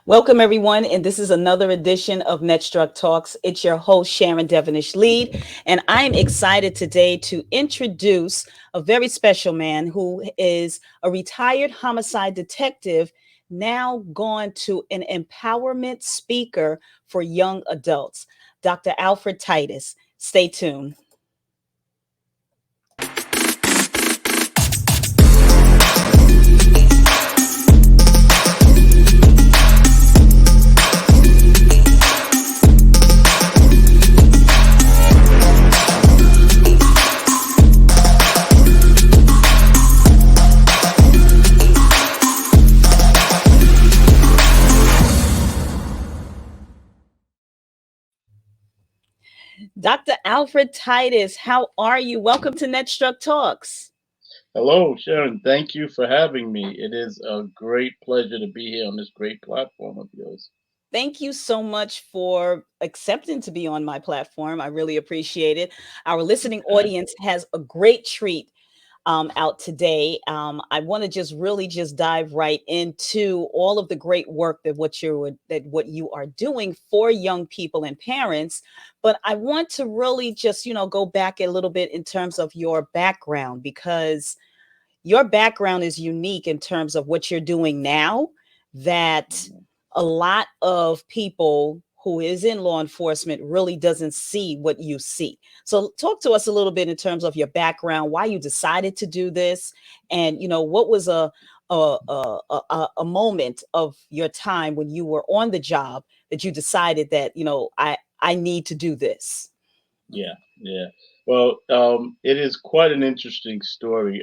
Welcome, everyone, and this is another edition of NetStruc Talks. It's your host, Sharon Devonish Lead, and I'm excited today to introduce a very special man who is a retired homicide detective, now gone to an empowerment speaker for young adults, Dr. Alfred Titus. Stay tuned. Dr. Alfred Titus, how are you? Welcome to NetStruc Talks. Hello, Sharon. Thank you for having me. It is a great pleasure to be here on this great platform of yours. Thank you so much for accepting to be on my platform. I really appreciate it. Our listening audience has a great treat out today. I want to just really just dive right into all of the great work that what you are doing for young people and parents. But I want to really just go back a little bit in terms of your background, because your background is unique in terms of what you're doing now, that a lot of people who is in law enforcement really doesn't see what you see. So talk to us a little bit in terms of your background, why you decided to do this, and what was a moment of your time when you were on the job that you decided that I need to do this. Yeah. Well, it is quite an interesting story.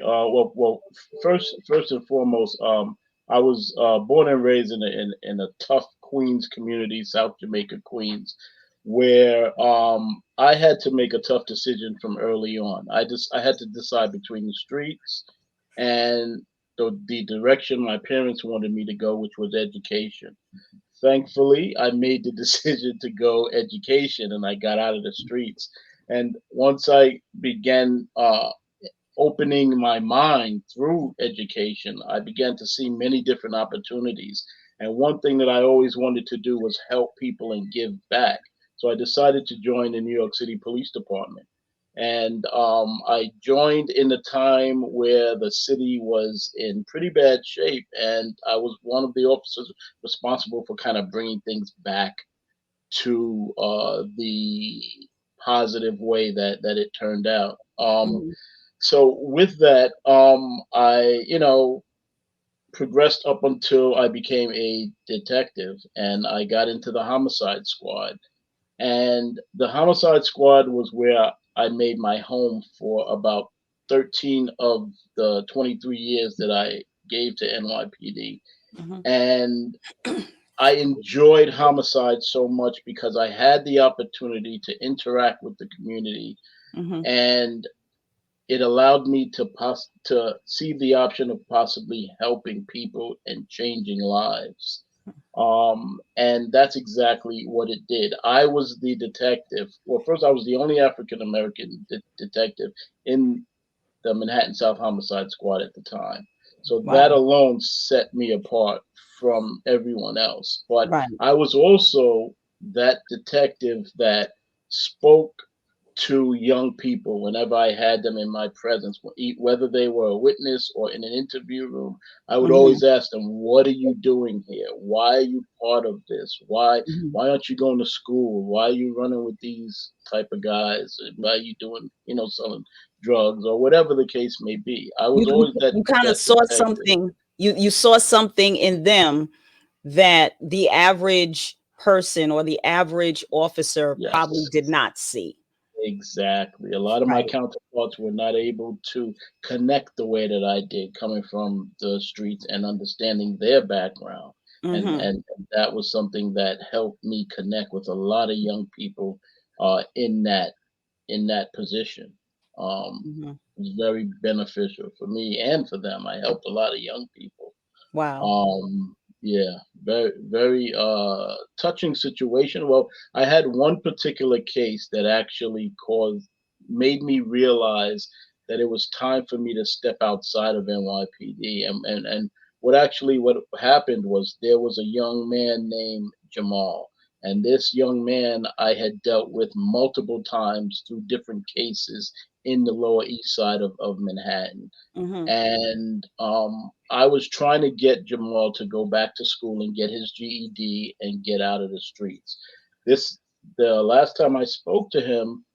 First and foremost, I was born and raised in a tough Queens community, South Jamaica, Queens, where I had to make a tough decision from early on. I had to decide between the streets and the direction my parents wanted me to go, which was education. Thankfully, I made the decision to go education and I got out of the streets. And once I began opening my mind through education, I began to see many different opportunities. And one thing that I always wanted to do was help people and give back. So I decided to join the New York City Police Department. And I joined in a time where the city was in pretty bad shape. And I was one of the officers responsible for kind of bringing things back to the positive way that it turned out. Mhm. So with that, I progressed up until I became a detective, and I got into the homicide squad. And the homicide squad was where I made my home for about 13 of the 23 years that I gave to NYPD. Mhm. And I enjoyed homicide so much because I had the opportunity to interact with the community, Mhm. and it allowed me to see the option of possibly helping people and changing lives. And that's exactly what it did. I was the detective. Well, first, I was the only African American detective in the Manhattan South Homicide Squad at the time. So that Wow. alone set me apart from everyone else. But Right. I was also that detective that spoke to young people whenever I had them in my presence, whether they were a witness or in an interview room. I would Mhm. always ask them, "What are you doing here? Why are you part of this? Why Mhm. why aren't you going to school? Why are you running with these type of guys? Why are you doing, selling drugs or whatever the case may be?" I you was you, always that you kind of that saw detective. something. You saw something in them that the average person or the average officer probably Yes. did not see. Exactly. A lot of my Right. counterparts were not able to connect the way that I did, coming from the streets and understanding their background. And Hmm. and that was something that helped me connect with a lot of young people in that position. Hmm. It was very beneficial for me and for them. I helped a lot of young people. Wow. Yeah, very, very touching situation. Well, I had one particular case that actually made me realize that it was time for me to step outside of NYPD. And what happened was there was a young man named Jamal, and this young man I had dealt with multiple times through different cases in the Lower East Side of Manhattan. Mhm. And I was trying to get Jamal to go back to school and get his GED and get out of the streets. This the last time I spoke to him,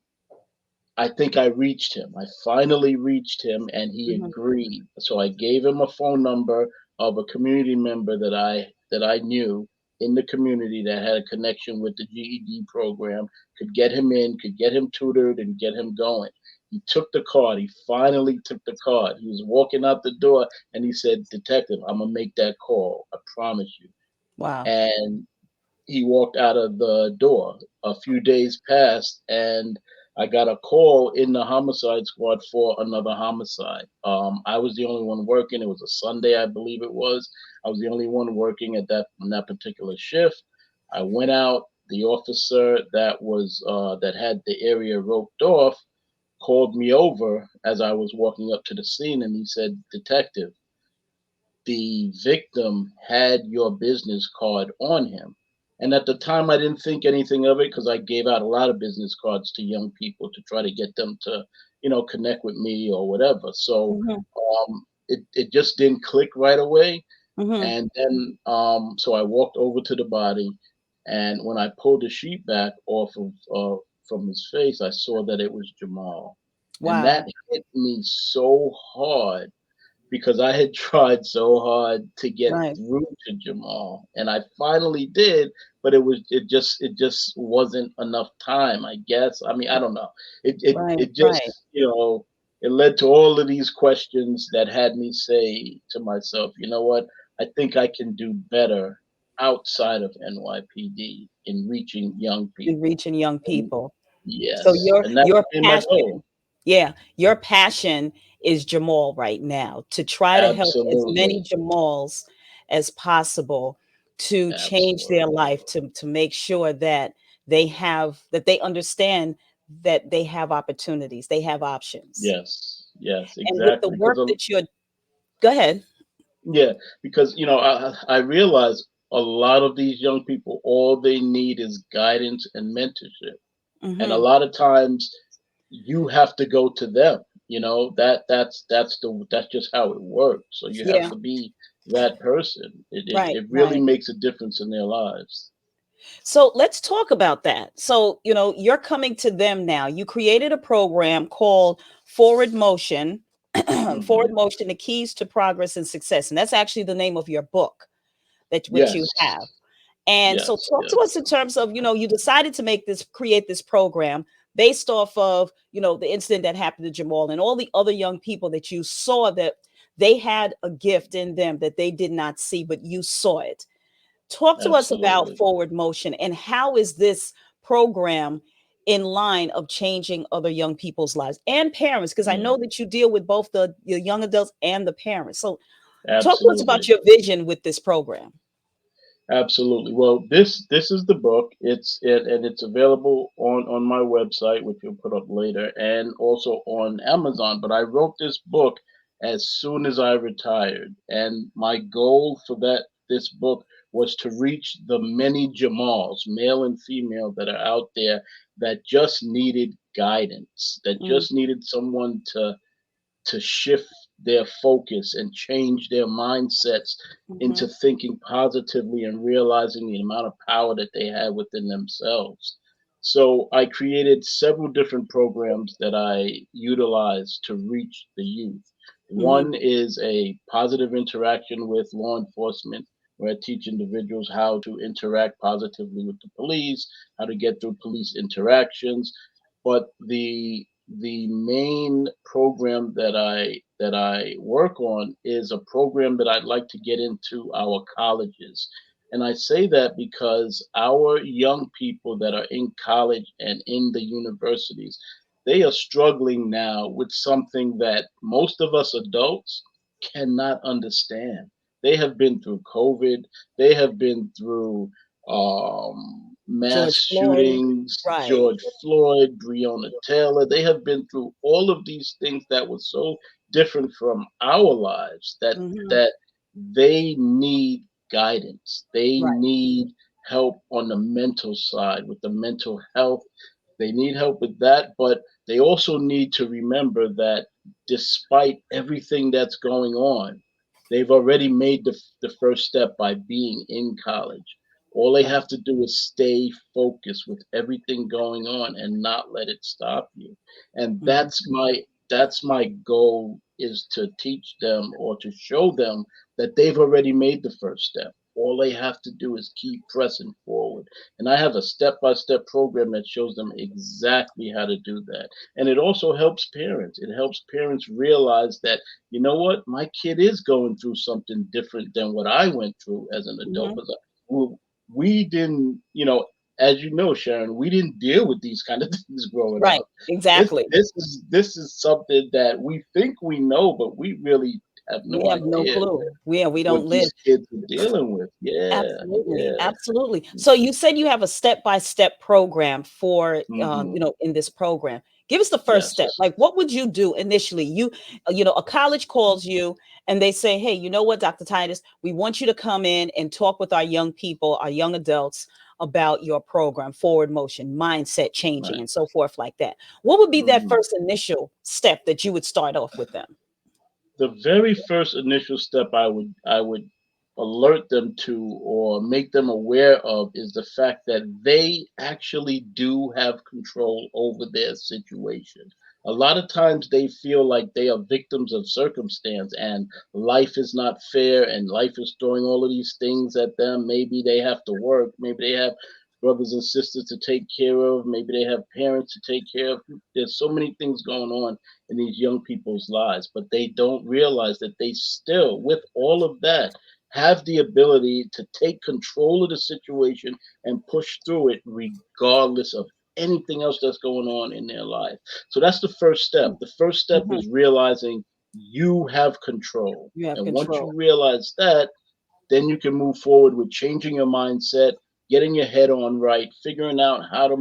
I think I reached him. I finally reached him and he Mhm. agreed. So I gave him a phone number of a community member that I knew in the community that had a connection with the GED program, could get him in, could get him tutored and get him going. He took the card. He finally took the card. He was walking out the door and he said, "Detective, I'm gonna make that call. I promise you." Wow. And he walked out of the door. A few days passed, and I got a call in the homicide squad for another homicide. I was the only one working. It was a Sunday, I believe it was. I was the only one working at that on that particular shift. I went out. The officer that had the area roped off called me over as I was walking up to the scene, and he said, "Detective, the victim had your business card on him." And at the time, I didn't think anything of it because I gave out a lot of business cards to young people to try to get them to, connect with me or whatever. So Mhm. it just didn't click right away. Mhm. And then, so I walked over to the body, and when I pulled the sheet back off of from his face, I saw that it was Jamal, and that Wow. hit me so hard because I had tried so hard to get Right. through to Jamal, and I finally did, but it just wasn't enough time, I guess. I mean, I don't know. It it Right. it Right. just, it led to all of these questions that had me say to myself, you know what? I think I can do better outside of NYPD in reaching young In people. reaching young And people. So yes, your and that your became my goal. passion, yeah, your passion is Jamal right now, to try to help as many Absolutely. Jamals as possible to change their Absolutely. life, to make sure that they understand that they have opportunities, they have options. Yes, yes, And with the exactly. work that you're Go ahead. Yeah, because I realize a lot of these young people, all they need is guidance and mentorship, and a Mhm. lot of times you have to go to them. That's just how it works. So you have Yeah, to be that person. It it, right, it really right. makes a difference in their lives. So let's talk about that. So, you're coming to them now. You created a program called Forward Motion, Forward Hmm. Motion, the Keys to Progress and Success. And that's actually the name of your book that which you Yes, have. And so yes, talk to us yes, in terms of, you decided to create this program based off of, the incident that happened to Jamal and all the other young people that you saw that they had a gift in them that they did not see, but you saw it. Talk to us about absolutely. Forward Motion and how is this program in line of changing other young people's lives and parents? Because I Yeah, know that you deal with both the young adults and the parents. So talk to us about absolutely. your vision with this program. Absolutely. Well, this is the book. It's available on my website, which you'll put up later, and also on Amazon. But I wrote this book as soon as I retired, and my goal for that this book was to reach the many Jamals, male and female, that are out there that just needed guidance, that Mm, just needed someone to shift their focus and change their mindsets into mhm, thinking positively and realizing the amount of power that they have within themselves. So I created several different programs that I utilize to reach the youth. mhm, One is a positive interaction with law enforcement, where I teach individuals how to interact positively with the police, how to get through police interactions. But the main program that I work on is a program that I'd like to get into our colleges. And I say that because our young people that are in college and in the universities, they are struggling now with something that most of us adults cannot understand. They have been through COVID, they have been through mass George Floyd. shootings, Right. George Floyd, Breonna Taylor. They have been through all of these things that were so different from our lives that Mhm, that they need guidance. They Right. need help on the mental side with the mental health. They need help with that, but they also need to remember that despite everything that's going on, they've already made the first step by being in college. All they Right. have to do is stay focused with everything going on and not let it stop you. And Mhm. that's my goal, is to teach them or to show them that they've already made the first step. All they have to do is keep pressing forward. And I have a step by step program that shows them exactly how to do that. And it also helps parents. It helps parents realize that, you know what, my kid is going through something different than what I went through as an adult. Mhm. Because we didn't, as you know, Sharon, we didn't deal with these kind of things growing Right. up. This Exactly. this is this is something that we think we know, but we really have We no have no idea clue. We what don't live. these kids are dealing with. Yeah, Absolutely, yeah. absolutely. So you said you have a step-by-step program for, Hmm. in this program. Give us the first step. Yes. Like, what would you do initially? A college calls you and they say, "Hey, you know what, Dr. Titus, we want you to come in and talk with our young people, our young adults about your program, forward motion, mindset changing, Right. and so forth, like that." What would be that Hmm. first initial step that you would start off with them? The very first initial step I would alert them to or make them aware of is the fact that they actually do have control over their situation. A lot of times they feel like they are victims of circumstance and life is not fair and life is throwing all of these things at them. Maybe they have to work, maybe they have brothers and sisters to take care of, maybe they have parents to take care of. There's so many things going on in these young people's lives, but they don't realize that they still, with all of that, have the ability to take control of the situation and push through it regardless of anything else that's going on in their life. So that's the first step. The first step Mhm. is realizing you have control. You have And once you control. realize that, then you can move forward with changing your mindset, getting your head on right, figuring out how to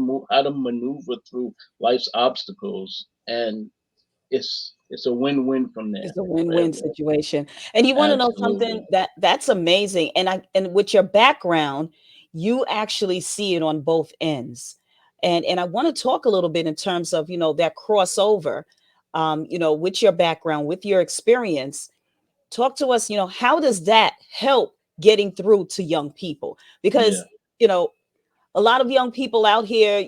maneuver through life's obstacles, and it's a win-win from there It's a for win-win everyone. situation. And you wanna know something? Absolutely. That's amazing, and with your background, you actually see it on both ends. And I wanna talk a little bit in terms of, that crossover, with your background, with your experience. Talk to us, how does that help getting through to young people? Yeah, Because, you know, a lot of young people out here,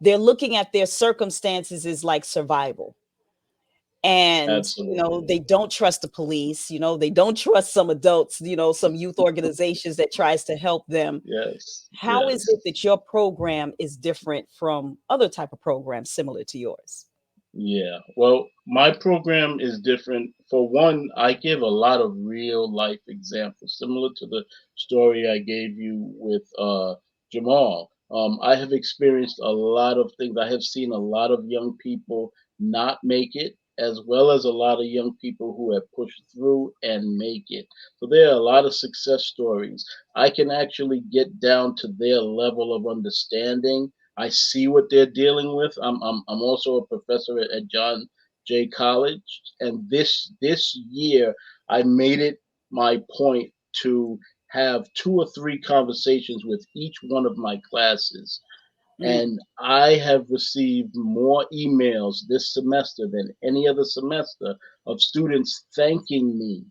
they're looking at their circumstances as like survival, and absolutely. they don't trust the police, they don't trust some adults, some youth organizations that tries to help them. Yes, How is yes. it that your program is different from other type of programs similar to yours? Yeah. Well, my program is different. For one, I give a lot of real life examples, similar to the story I gave you with Jamal. I have experienced a lot of things. I have seen a lot of young people not make it, as well as a lot of young people who have pushed through and make it. So there are a lot of success stories. I can actually get down to their level of understanding. I see what they're dealing with. I'm also a professor at John Jay College, and this year I made it my point to have two or three conversations with each one of my classes. Mm, And I have received more emails this semester than any other semester of students thanking me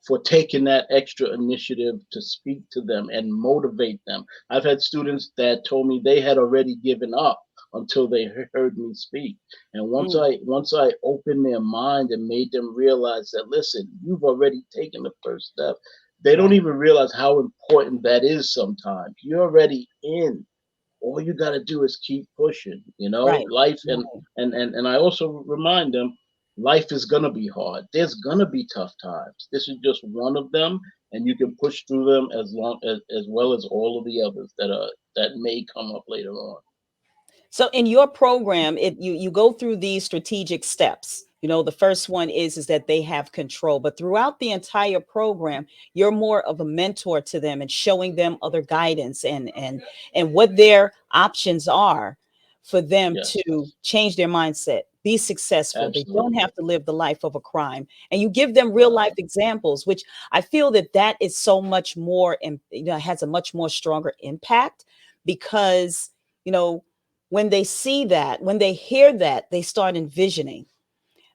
for taking that extra initiative to speak to them and motivate them. I've had students that told me they had already given up until they heard me speak. And once mm, I opened their mind and made them realize that, listen, you've already taken the first step. They don't right, even realize how important that is sometimes. You're already in. All you got to do is keep pushing, right, life. and right. and and and I also remind them, life is going to be hard. There's going to be tough times. This is just one of them, and you can push through them as well as all of the others that may come up later on. So in your program, you go through these strategic steps. The first one is that they have control, but throughout the entire program, you're more of a mentor to them and showing them other guidance and what their options are for them Yes. to change their mindset, be successful. They don't Absolutely. have to live the life of a crime. And you give them real life Right. examples, which I feel that that is so much more, and has a much more stronger impact because, you know, when they see that, when they hear that, they start envisioning.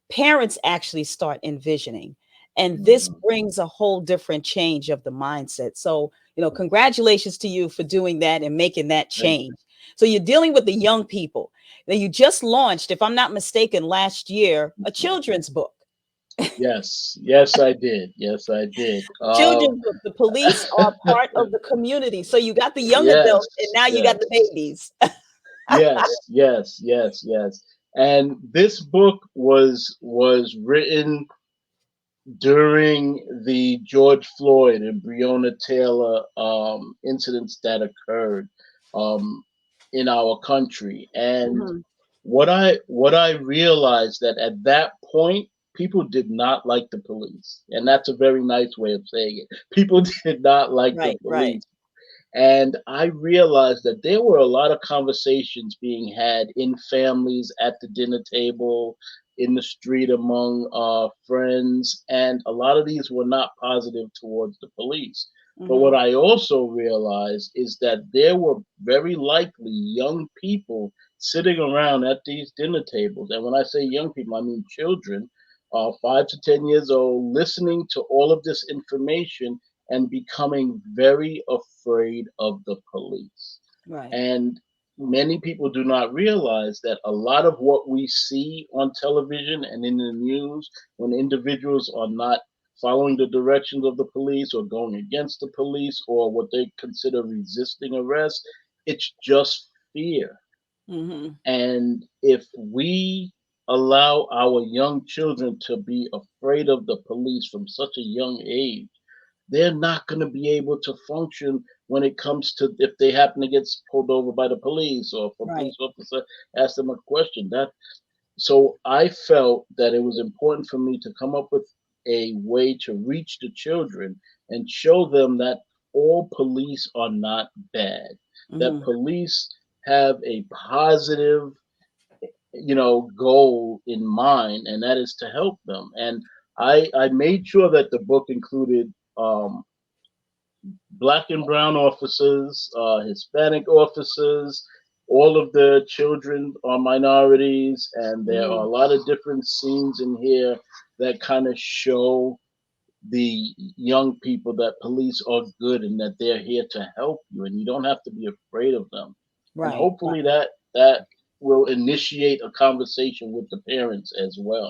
Parents actually start envisioning. And this Hmm. brings a whole different change of the mindset. So, congratulations to you for doing that and making that Thank change. So, you're dealing with the young people. Now, you just launched, if I'm not mistaken, last year, a you. children's book. Yes, yes, I did. Yes, I did. Children's book. The police are part of the community. So, you got the young adults and Yes, now you got the yes, babies. yes, yes, yes, yes. And this book was written during the George Floyd and Breonna Taylor incidents that occurred um, in our country. And Mhm. what I realized that at that point people did not like the police, and that's a very nice way of saying it. People did not like the Right, right. police, and I realized that there were a lot of conversations being had in families, at the dinner table, in the street among friends, and a lot of these were not positive towards the police. But what Mhm. I also realized is that there were very likely young people sitting around at these dinner tables. And when I say young people, I mean children, 5 to 10 years old, listening to all of this information and becoming very afraid of the police. Right. And many people do not realize that a lot of what we see on television and in the news, when individuals are not following the directions of the police or going against the police or what they consider resisting arrest, it's just fear. Mhm. And if we allow our young children to be afraid of the police from such a young age, they're not going to be able to function when it comes to if they happen to get pulled over by the police or if a Right. police officer asks them a question. So I felt that it was important for me to come up with a way to reach the children and show them that all police are not bad, that Mhm. police have a positive, goal in mind, and that is to help them. And I made sure that the book included black and brown officers, Hispanic officers. All of the children are minorities, and there are Mhm. a lot of different scenes in here that kind of show the young people that police are good and that they're here to help you, and you don't have to be afraid of them. And Right. hopefully Right. that will initiate a conversation with the parents as well. You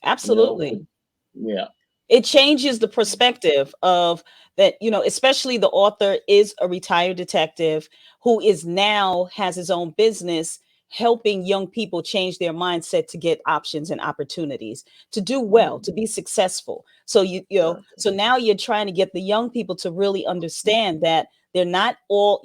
know, Absolutely. yeah, It changes the perspective of that, especially the author is a retired detective who is now has his own business helping young people change their mindset to get options and opportunities to do well, mm, to be successful. So exactly, so now you're trying to get the young people to really understand that they're not all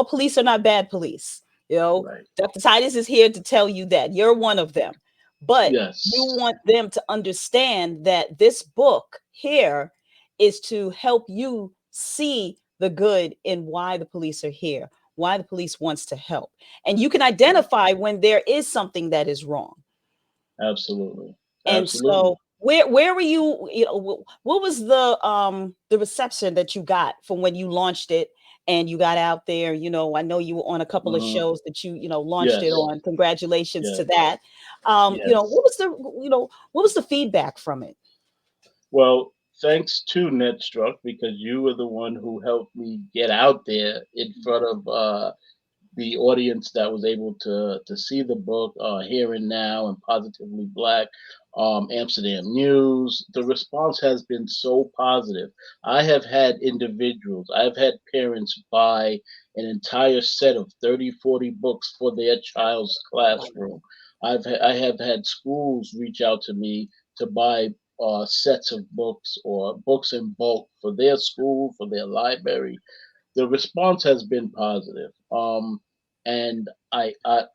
police are not bad police. right, Dr. Titus is here to tell you that you're one of them. But you yes, want them to understand that this book here is to help you see the good in why the police are here, why the police wants to help. And you can right, identify when there is something that is wrong. absolutely, And absolutely. so where were you, what was the reception that you got from when you launched it and you got out there? I know you were on a couple of Hmm. shows that launched it Yes, on. Congratulations to yes, that. yes. What was the feedback from it? Well, thanks to NetStruc because you were the one who helped me get out there in front of the audience that was able to see the book, Here and Now and Positively Black, Amsterdam News. The response has been so positive. I have had individuals, I've had parents buy an entire set of 30, 40 books for their child's classroom. I have had schools reach out to me to buy sets of books or books in bulk for their school, for their library. The response has been positive. And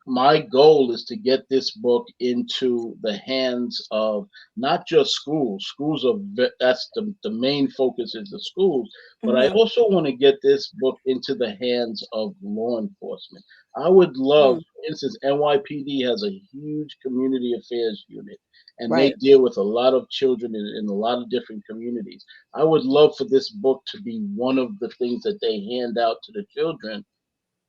my goal is to get this book into the hands of not just schools. Schools are that's the main focus is the schools, but I Hmm. also want to get this book into the hands of law enforcement. I would love, Mm, for instance, NYPD has a huge community affairs unit, and they right. deal with a lot of children in a lot of different communities. I would love for this book to be one of the things that they hand out to the children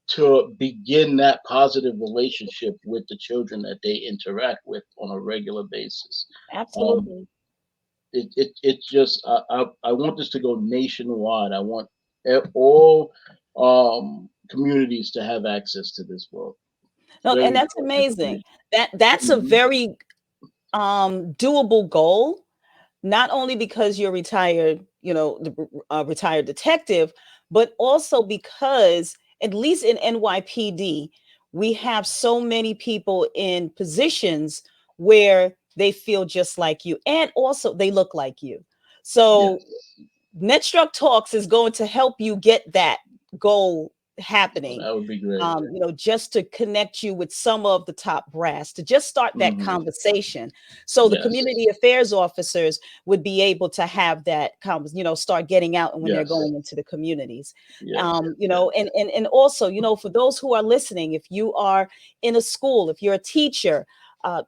to begin that positive relationship with the children that they interact with on a regular basis. Um, Absolutely. it's just I want this to go nationwide. I want all communities to have access to this book. It's No, very and that's important amazing. information. That's a Hmm. very doable goal, not only because you're retired, retired detective, but also because at least in NYPD, we have so many people in positions where they feel just like you and also they look like you. So Yes, NetStruc Talks is going to help you get that goal happening, that would be great. just to connect you with some of the top brass, to just start that Hmm. conversation. So the Yes, community affairs officers would be able to have that start getting out and when they're yes, going into the communities. yes, And also, for those who are listening, if you are in a school, if you're a teacher, a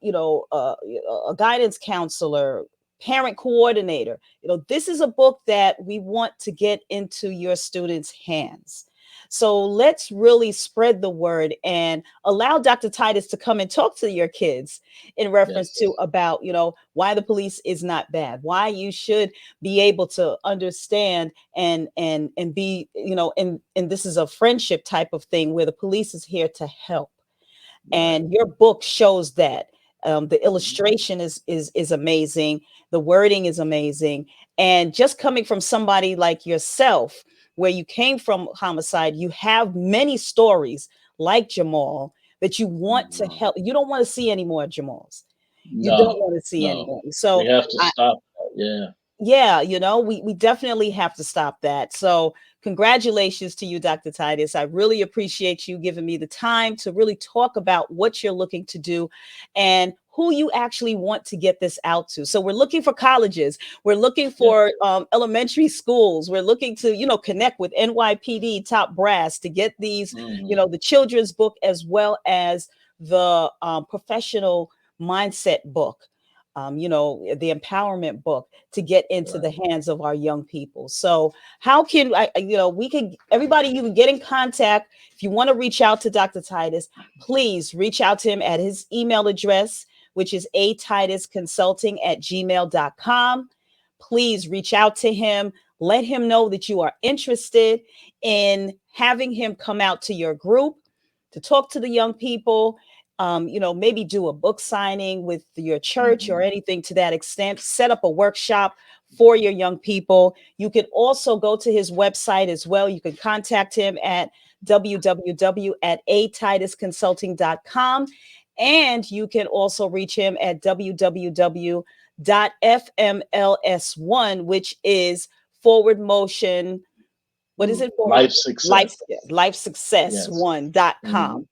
guidance counselor, parent coordinator, this is a book that we want to get into your students' hands. So let's really spread the word and allow Dr. Titus to come and talk to your kids in reference to yes, about, why the police is not bad, why you should be able to understand and be, and this is a friendship type of thing where the police is here to help. right. And your book shows that. The Hmm. illustration is amazing, the wording is amazing, and just coming from somebody like yourself, where you came from homicide, you have many stories like Jamal that you want to Hmm. help. You don't want to see any more Jamals. You don't No, want to see no, anyone. we So have to stop that. Yeah. yeah, we definitely have to stop that. So congratulations to you, Dr. Titus. I really appreciate you giving me the time to really talk about what you're looking to do and who you actually want to get this out to. So we're looking for colleges, we're looking Yes. for elementary schools, we're looking to connect with NYPD top brass to get these, Hmm. the children's book as well as the professional mindset book, the empowerment book, to get into the Right. hands of our young people. So how can we can, everybody, you can get in contact. If you want to reach out to Dr. Titus, please reach out to him at his email address, which is atitusconsulting@gmail.com. Please reach out to him. Let him know that you are interested in having him come out to your group to talk to the young people. Maybe do a book signing with your church or Hmm. anything to that extent. Set up a workshop for your young people. You can also go to his website as well. You can contact him at www.atitusconsulting.com. And you can also reach him at www.fmls1, which is forward motion. What is it for? Life Life, success. life success Yes. one.com.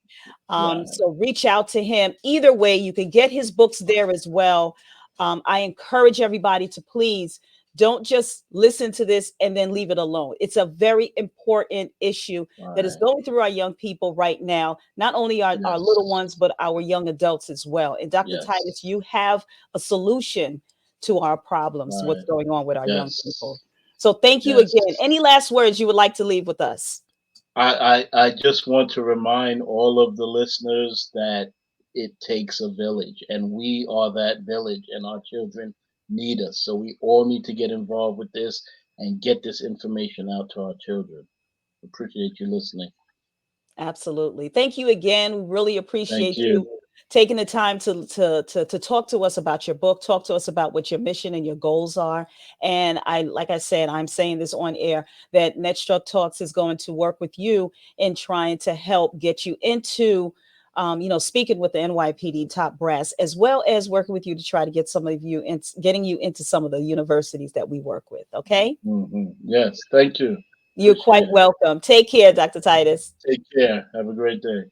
Hmm. Right. So reach out to him. Either way, you can get his books there as well. I encourage everybody to please don't just listen to this and then leave it alone. It's a very important issue that is Right. going through our young people right now, not only our little Yes. ones, but our young adults as well. And Dr. Titus, Yes. you have a solution to our problems, what's Right. going on with our young people. Yes. So thank you Yes. again. Any last words you would like to leave with us? I just want to remind all of the listeners that it takes a village, and we are that village, and our children need us. So we all need to get involved with this and get this information out to our children. Appreciate you listening. Absolutely. Thank you again. We really Thank appreciate you you. taking the time to talk to us about your book, talk to us about what your mission and your goals are. And like I said, I'm saying this on air that NetStruc Talks is going to work with you in trying to help get you into speaking with the NYPD top brass, as well as working with you to try to get some of you in, getting you into some of the universities that we work with. Okay. Yes. Thank you. You're quite Appreciate it. welcome. Take care, Dr. Titus. Take care. Have a great day.